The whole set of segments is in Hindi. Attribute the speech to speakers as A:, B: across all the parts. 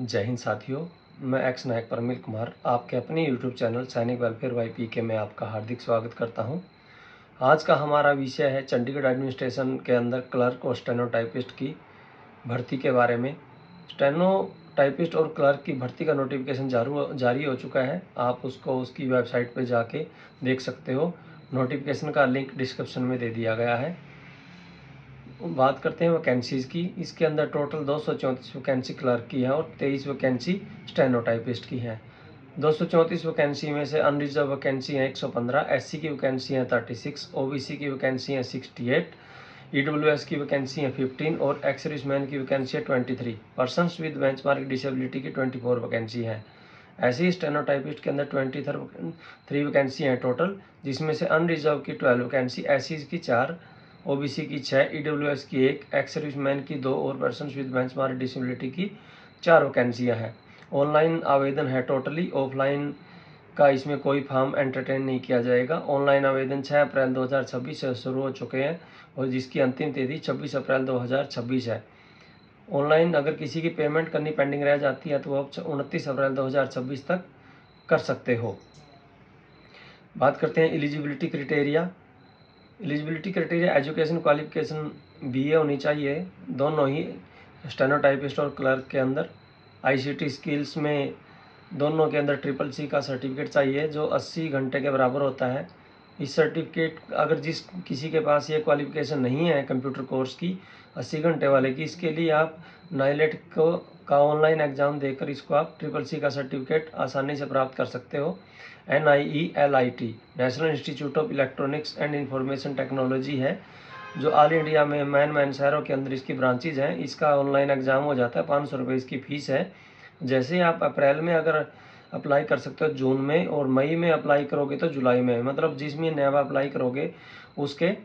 A: जय हिंद साथियों, मैं एक्स नायक परमिल कुमार आपके अपने यूट्यूब चैनल सैनिक वेलफेयर YPK में आपका हार्दिक स्वागत करता हूं। आज का हमारा विषय है चंडीगढ़ एडमिनिस्ट्रेशन के अंदर क्लर्क और स्टेनोटाइपिस्ट की भर्ती के बारे में। स्टेनोटाइपिस्ट और क्लर्क की भर्ती का नोटिफिकेशन जारी हो चुका है। आप उसकी वेबसाइट पर जाके देख सकते हो। नोटिफिकेशन का लिंक डिस्क्रिप्शन में दे दिया गया है। बात करते हैं वैकेंसीज़ की। इसके अंदर टोटल 234 वैकेंसी क्लर्क की है और 23 वैकेंसी स्टेनोटाइपिस्ट की है। 234 वैकेंसी में से अनरिजर्व वैकेंसी हैं 115, SC की वैकेंसी हैं 36, OBC की वैकेंसी हैं 68, EWS की वैकेंसी हैं 15 और एक्स सर्विसमैन की वैकेंसी है 23। पर्सनस विद बेंचमार्क डिसेबिलिटी की 24 वैकेंसी है। ऐसे ही स्टेनोटाइपिस्ट के अंदर 23 वैकेंसी हैं टोटल, जिसमें से अनरिजर्व की 12 वैकेंसी, SC की 4, OBC की 6, EWS की 1, एक्स सर्विसमैन की 2 और पर्सनस विद बेंचमार्क डिसेबिलिटी की 4 वैकेंसियाँ हैं। ऑनलाइन आवेदन है टोटली। ऑफलाइन का इसमें कोई फॉर्म एंटरटेन नहीं किया जाएगा। ऑनलाइन आवेदन 6 अप्रैल 2026 से शुरू हो चुके हैं और जिसकी अंतिम तिथि 26 अप्रैल 2026 है। ऑनलाइन अगर किसी की पेमेंट करनी पेंडिंग रह जाती है तो आप 29 अप्रैल 2026 तक कर सकते हो। बात करते हैं eligibility criteria. Eligibility criteria education qualification BA होनी चाहिए, दोनों ही स्टेनोटाइपिस्ट और क्लर्क के अंदर। ICT स्किल्स में दोनों के अंदर CCC का सर्टिफिकेट चाहिए जो 80 घंटे के बराबर होता है। इस सर्टिफिकेट अगर किसी के पास ये क्वालिफिकेशन नहीं है कंप्यूटर कोर्स की 80 घंटे वाले की, इसके लिए आप नाइलेट का ऑनलाइन एग्ज़ाम देकर इसको आप CCC का सर्टिफिकेट आसानी से प्राप्त कर सकते हो। NIELIT national institute of electronics and information technology है, जो ऑल इंडिया में मैन शहरों के अंदर इसकी ब्रांचेज हैं। इसका ऑनलाइन एग्ज़ाम हो जाता है, 500 रुपये इसकी फ़ीस है। जैसे आप अप्रैल में अगर अप्लाई कर सकते हो जून में, और मई में अप्लाई करोगे तो जुलाई में, मतलब जिस महीने आप अप्लाई करोगे उसके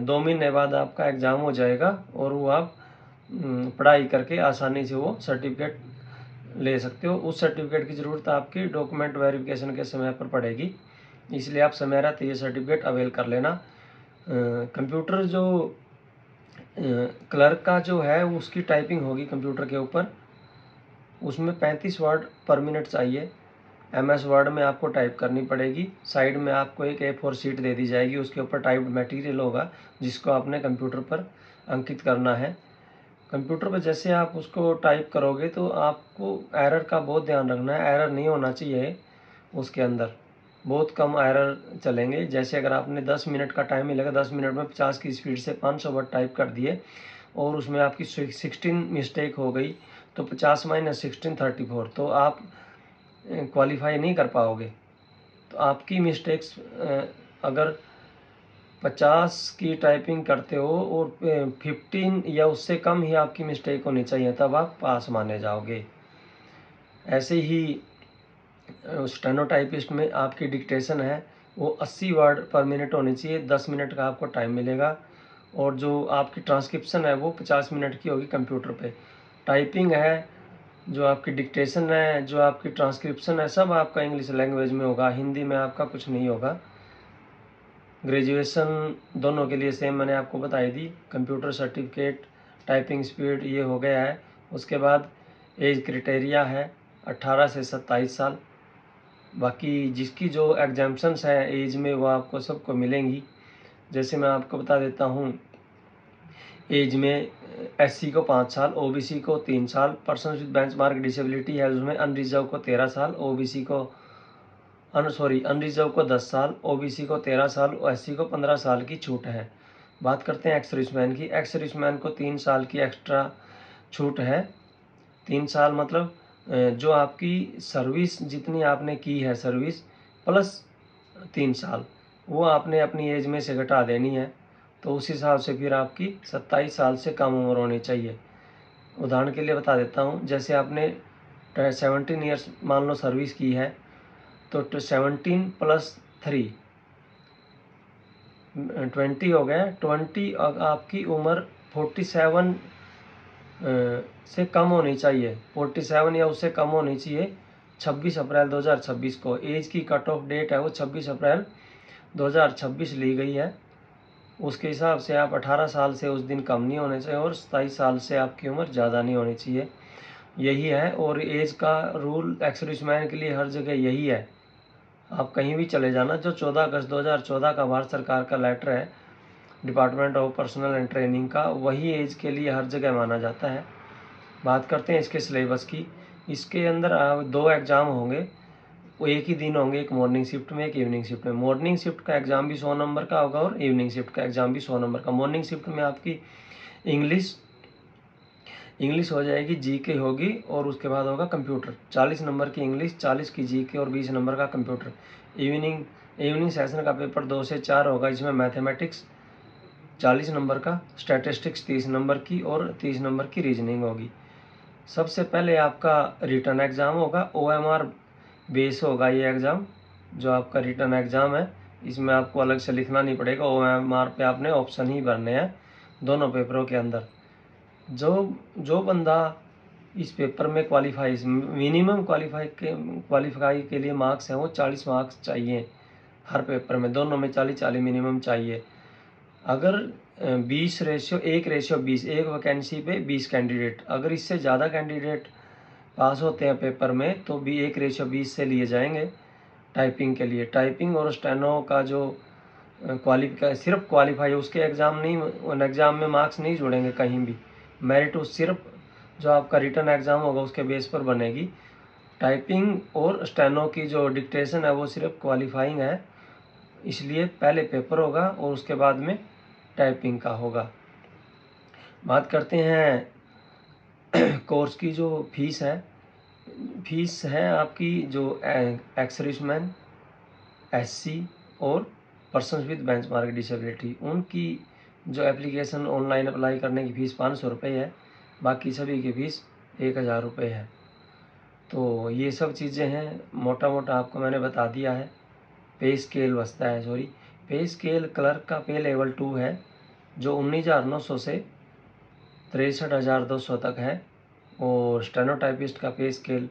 A: 2 महीने बाद आपका एग्ज़ाम हो जाएगा और वो आप पढ़ाई करके आसानी से वो सर्टिफिकेट ले सकते हो। उस सर्टिफिकेट की ज़रूरत आपकी डॉक्यूमेंट वेरिफिकेशन के समय पर पड़ेगी, इसलिए आप समय रहते ये सर्टिफिकेट अवेल कर लेना। कंप्यूटर जो क्लर्क का जो है उसकी टाइपिंग होगी कंप्यूटर के ऊपर, उसमें 35 वर्ड पर मिनट चाहिए। MS वर्ड में आपको टाइप करनी पड़ेगी। साइड में आपको एक A4 शीट दे दी जाएगी, उसके ऊपर टाइप्ड मटेरियल होगा जिसको आपने कंप्यूटर पर अंकित करना है। कंप्यूटर पर जैसे आप उसको टाइप करोगे तो आपको एरर का बहुत ध्यान रखना है। एरर नहीं होना चाहिए, उसके अंदर बहुत कम एरर चलेंगे। जैसे अगर आपने 10 मिनट का टाइम मिलेगा, 10 मिनट में 50 की स्पीड से 500 वर्ड टाइप कर दिए और उसमें आपकी 16 मिस्टेक हो गई तो 50 - 16 34, तो आप क्वालिफाई नहीं कर पाओगे। तो आपकी मिस्टेक्स अगर 50 की टाइपिंग करते हो और 15 या उससे कम ही आपकी मिस्टेक होनी चाहिए, तब आप पास माने जाओगे। ऐसे ही स्टेनोटाइपिस्ट में आपकी डिक्टेशन है वो 80 वर्ड पर मिनट होनी चाहिए। 10 मिनट का आपको टाइम मिलेगा और जो आपकी ट्रांसक्रिप्शन है वो 50 मिनट की होगी कंप्यूटर पे। टाइपिंग है, जो आपकी डिक्टेशन है, जो आपकी ट्रांसक्रिप्शन है, सब आपका इंग्लिश लैंग्वेज में होगा, हिंदी में आपका कुछ नहीं होगा। ग्रेजुएशन दोनों के लिए सेम मैंने आपको बताई दी। कंप्यूटर सर्टिफिकेट, टाइपिंग स्पीड ये हो गया है। उसके बाद एज क्राइटेरिया है 18 से 27 साल। बाकी जिसकी जो एग्जाम्पशंस हैं एज में वो आपको सबको मिलेंगी। जैसे मैं आपको बता देता हूँ, एज में SC को 5 साल, OBC को 3 साल, पर्सन विद बेंचमार्क डिसेबिलिटी है उसमें अनरिजर्व को 13 साल, अनरिजर्व को 10 साल, OBC को 13 साल और SC को 15 साल की छूट है। बात करते हैं एक्स सर्विसमैन की। एक्स सर्विसमैन को 3 साल की एक्स्ट्रा छूट है। 3 साल मतलब जो आपकी सर्विस जितनी आपने की है सर्विस प्लस 3 साल, वो आपने अपनी एज में से घटा देनी है। तो उस हिसाब से फिर आपकी 27 साल से कम उम्र होनी चाहिए। उदाहरण के लिए बता देता हूँ, जैसे आपने 17 ईयर्स मान लो सर्विस की है तो 17 + 3 20 हो गया। 20 आपकी उम्र 47 से कम होनी चाहिए, 47 या उससे कम होनी चाहिए 26 अप्रैल 2026 को। एज की कट ऑफ डेट है वो 26 अप्रैल 2026 ली गई है। उसके हिसाब से आप 18 साल से उस दिन कम नहीं होने चाहिए और 27 साल से आपकी उम्र ज़्यादा नहीं होनी चाहिए। यही है। और एज का रूल एक्स सर्विसमैन के लिए हर जगह यही है। आप कहीं भी चले जाना, जो 14 अगस्त 2014 का भारत सरकार का लेटर है department of personal and training का, वही एज के लिए हर जगह माना जाता है। बात करते हैं इसके सिलेबस की। इसके अंदर 2 एग्ज़ाम होंगे, वो एक ही दिन होंगे, एक मॉर्निंग शिफ्ट में, एक इवनिंग शिफ्ट में। मॉर्निंग शिफ्ट का एग्ज़ाम भी 100 नंबर का होगा और इवनिंग शिफ्ट का एग्ज़ाम भी 100 नंबर का। मॉर्निंग शिफ्ट में आपकी इंग्लिश हो जाएगी, जीके होगी और उसके बाद होगा कंप्यूटर। 40 नंबर की इंग्लिश, 40 की जीके और 20 नंबर का कंप्यूटर। इवनिंग सेशन का पेपर 2 से 4 होगा, इसमें मैथमेटिक्स 40 नंबर का, स्टैटिस्टिक्स 30 नंबर की और 30 नंबर की रीजनिंग होगी। सबसे पहले आपका रिटर्न एग्ज़ाम होगा, OMR बेस होगा ये एग्ज़ाम। जो आपका रिटर्न एग्ज़ाम है, इसमें आपको अलग से लिखना नहीं पड़ेगा, OMR पे आपने ऑप्शन ही भरने हैं दोनों पेपरों के अंदर। जो बंदा इस पेपर में मिनिमम क्वालिफाई के लिए मार्क्स हैं, वो 40 मार्क्स चाहिए हर पेपर में, दोनों में 40-40 मिनिमम चाहिए। अगर 1:20 एक वैकेंसी पे 20 कैंडिडेट, अगर इससे ज़्यादा कैंडिडेट पास होते हैं पेपर में तो भी 1:20 से लिए जाएंगे टाइपिंग के लिए। टाइपिंग और स्टेनो का जो सिर्फ क्वालिफाई, उसके एग्ज़ाम नहीं, उन एग्ज़ाम में मार्क्स नहीं जुड़ेंगे कहीं भी। मेरिट उस सिर्फ जो आपका रिटर्न एग्ज़ाम होगा उसके बेस पर बनेगी। टाइपिंग और स्टेनो की जो डिक्टेशन है वो सिर्फ क्वालिफाइंग है, इसलिए पहले पेपर होगा और उसके बाद में टाइपिंग का होगा। बात करते हैं कोर्स की। जो फीस है आपकी, जो एक्स सर्विसमैन, SC और पर्सन्स विद बेंचमार्क डिसेबिलिटी, उनकी जो एप्लीकेशन ऑनलाइन अप्लाई करने की फ़ीस 500 रुपये है। बाकी सभी की फ़ीस 1000 रुपये है। तो ये सब चीज़ें हैं, मोटा मोटा आपको मैंने बता दिया है। पे स्केल पे स्केल क्लर्क का पे लेवल 2 है, जो 19,900 से 63,200 तक है। और स्टेनोटाइपिस्ट का पे स्केल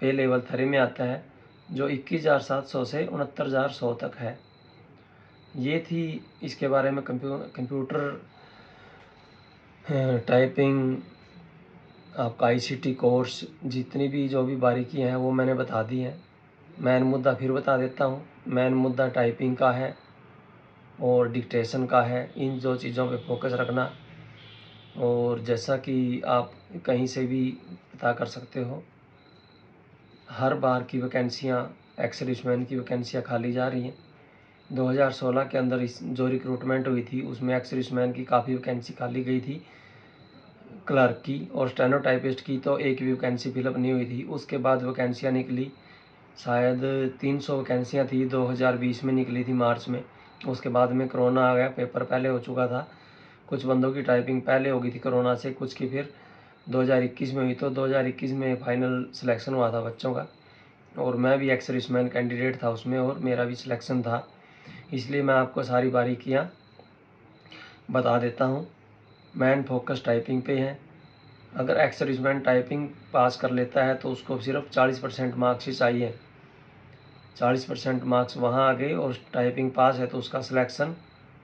A: पे लेवल 3 में आता है, जो 21,700 से 69,100 तक है। ये थी इसके बारे में कंप्यूटर टाइपिंग, आपका ICT कोर्स, जितनी भी जो भी बारीकी हैं वो मैंने बता दी हैं। मेन मुद्दा फिर बता देता हूँ। मेन मुद्दा टाइपिंग का है और डिक्टेशन का है, इन 2 चीज़ों पे फोकस रखना। और जैसा कि आप कहीं से भी पता कर सकते हो, हर बार की वैकेंसियाँ, एक्स सर्विसमैन की वैकेंसियाँ खाली जा रही हैं। 2016 के अंदर इस जो रिक्रूटमेंट हुई थी उसमें एक्स सर्विसमैन की काफ़ी वैकेंसी खाली गई थी क्लर्क की, और स्टेनोटाइपिस्ट की तो एक भी वैकेंसी फिलअप नहीं हुई थी। उसके बाद वैकेंसियाँ निकली, शायद 300 वैकेंसियाँ थी, 2020 में निकली थी मार्च में। उसके बाद में कोरोना आ गया, पेपर पहले हो चुका था, कुछ बंदों की टाइपिंग पहले हो गई थी कोरोना से, कुछ की फिर 2021 में हुई। तो 2021 में फाइनल सिलेक्शन हुआ था बच्चों का, और मैं भी एक्स सर्विसमैन कैंडिडेट था उसमें और मेरा भी सिलेक्शन था। इसलिए मैं आपको सारी बारीकियाँ बता देता हूँ। मेन फोकस टाइपिंग पे है। अगर एक्स सर्विसमैन टाइपिंग पास कर लेता है तो उसको सिर्फ 40% मार्क्स ही चाहिए। 40% मार्क्स वहाँ आ गए और टाइपिंग पास है तो उसका सिलेक्शन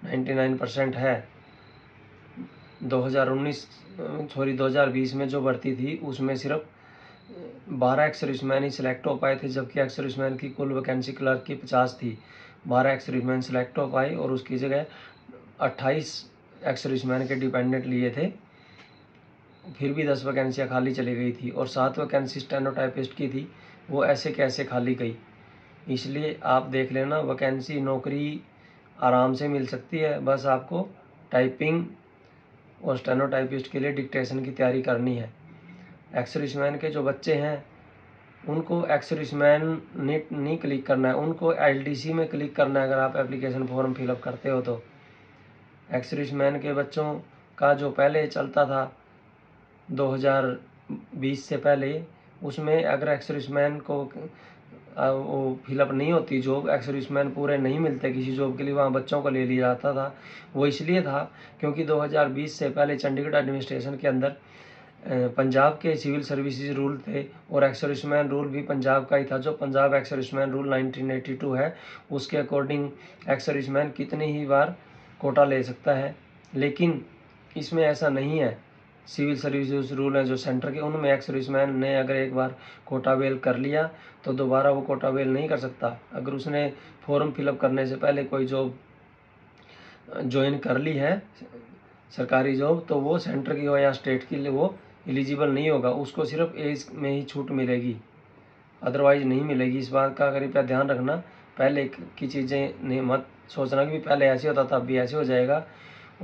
A: 99% है। 2020 में जो भर्ती थी उसमें सिर्फ 12 एक्स सर्विसमैन ही सिलेक्ट हो पाए थे, जबकि एक्स सर्विसमैन की कुल वैकेंसी क्लर्क की 50 थी। 12 एक्स सर्विसमैन सिलेक्ट हो पाए और उसकी जगह 28 एक्स सर्विसमैन के डिपेंडेंट लिए थे, फिर भी 10 वैकेंसियाँ खाली चली गई थी। और 7 वैकेंसी स्टेनोटाइपिस्ट की थी, वो ऐसे कैसे खाली गई। इसलिए आप देख लेना, वैकेंसी नौकरी आराम से मिल सकती है, बस आपको टाइपिंग और स्टेनोटाइपिस्ट के लिए डिक्टेशन की तैयारी करनी है। एक्स सर्विसमैन के जो बच्चे हैं उनको एक्स सर्विसमैन नहीं क्लिक करना है, उनको LDC में क्लिक करना है। अगर आप एप्लीकेशन फॉर्म फिलअप करते हो तो एक्स सर्विसमैन के बच्चों का जो पहले चलता था 2020 से पहले, उसमें अगर एक्स सर्विसमैन को वो फिलअप नहीं होती जॉब, एक्स सर्विसमैन पूरे नहीं मिलते किसी जॉब के लिए, वहाँ बच्चों को ले लिया जाता था। वो इसलिए था क्योंकि 2020 से पहले चंडीगढ़ एडमिनिस्ट्रेशन के अंदर पंजाब के सिविल सर्विसेज रूल थे और एक्स सर्विसमैन रूल भी पंजाब का ही था। जो पंजाब एक्स सर्विसमैन रूल 1982 है, उसके अकॉर्डिंग एक्स सर्विसमैन कितनी ही बार कोटा ले सकता है। लेकिन इसमें ऐसा नहीं है, सिविल सर्विसेज रूल हैं जो सेंटर के, उनमें एक्स सर्विसमैन ने अगर एक बार कोटा बेल कर लिया तो दोबारा वो कोटा बेल नहीं कर सकता। अगर उसने फॉर्म फिलअप करने से पहले कोई जॉब ज्वाइन कर ली है सरकारी जॉब, तो वो सेंटर की हो या स्टेट की वो एलिजिबल नहीं होगा, उसको सिर्फ एज में ही छूट मिलेगी, अदरवाइज नहीं मिलेगी। इस बात का कृपया ध्यान रखना। पहले की चीज़ें नहीं मत सोचना कि पहले ऐसे होता था अब भी ऐसे हो जाएगा।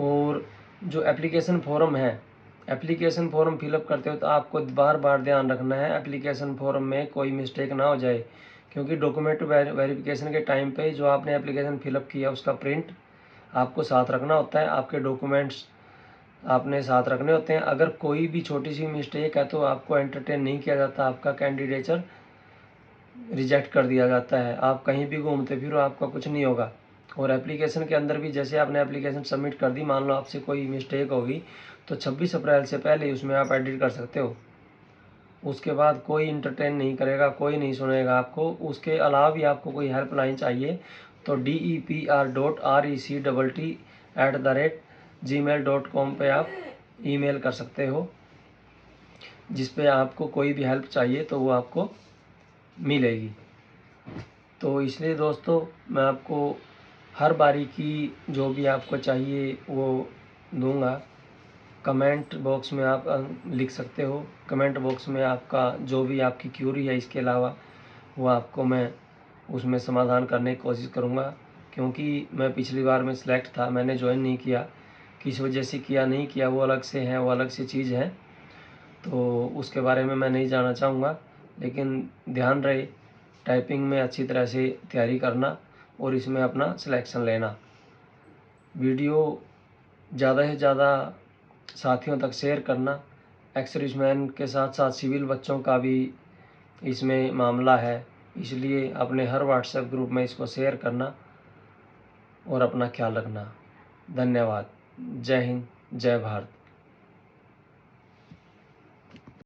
A: और जो एप्लीकेशन फॉर्म है, एप्लीकेशन फॉर्म फिलअप करते हो तो आपको बार बार ध्यान रखना है एप्लीकेशन फॉर्म में कोई मिस्टेक ना हो जाए, क्योंकि डॉक्यूमेंट वेरिफिकेशन के टाइम पे जो आपने एप्लीकेशन फिलअप किया उसका प्रिंट आपको साथ रखना होता है, आपके डॉक्यूमेंट्स आपने साथ रखने होते हैं। अगर कोई भी छोटी सी मिस्टेक है तो आपको एंटरटेन नहीं किया जाता, आपका कैंडिडेचर रिजेक्ट कर दिया जाता है। आप कहीं भी घूमते फिरो आपका कुछ नहीं होगा। और एप्लीकेशन के अंदर भी जैसे आपने एप्लीकेशन सबमिट कर दी, मान लो आपसे कोई मिस्टेक होगी तो 26 अप्रैल से पहले उसमें आप एडिट कर सकते हो। उसके बाद कोई इंटरटेन नहीं करेगा, कोई नहीं सुनेगा आपको। उसके अलावा भी आपको कोई हेल्पलाइन चाहिए तो DEPR.RECT@gmail.com पे आप ईमेल कर सकते हो, जिस पे आपको कोई भी हेल्प चाहिए तो वो आपको मिलेगी। तो इसलिए दोस्तों मैं आपको हर बारी की जो भी आपको चाहिए वो दूंगा। कमेंट बॉक्स में आप लिख सकते हो, कमेंट बॉक्स में आपका जो भी आपकी क्यूरी है इसके अलावा वो आपको मैं उसमें समाधान करने की कोशिश करूँगा। क्योंकि मैं पिछली बार में सिलेक्ट था, मैंने ज्वाइन नहीं किया, किस वजह से किया नहीं किया वो अलग से है, वो अलग से चीज़ है, तो उसके बारे में मैं नहीं जानना चाहूँगा। लेकिन ध्यान रहे टाइपिंग में अच्छी तरह से तैयारी करना और इसमें अपना सिलेक्शन लेना। वीडियो ज़्यादा से ज़्यादा साथियों तक शेयर करना। एक्स सर्विसमैन के साथ साथ सिविल बच्चों का भी इसमें मामला है, इसलिए अपने हर व्हाट्सएप ग्रुप में इसको शेयर करना और अपना ख्याल रखना। धन्यवाद। जय हिंद, जय भारत।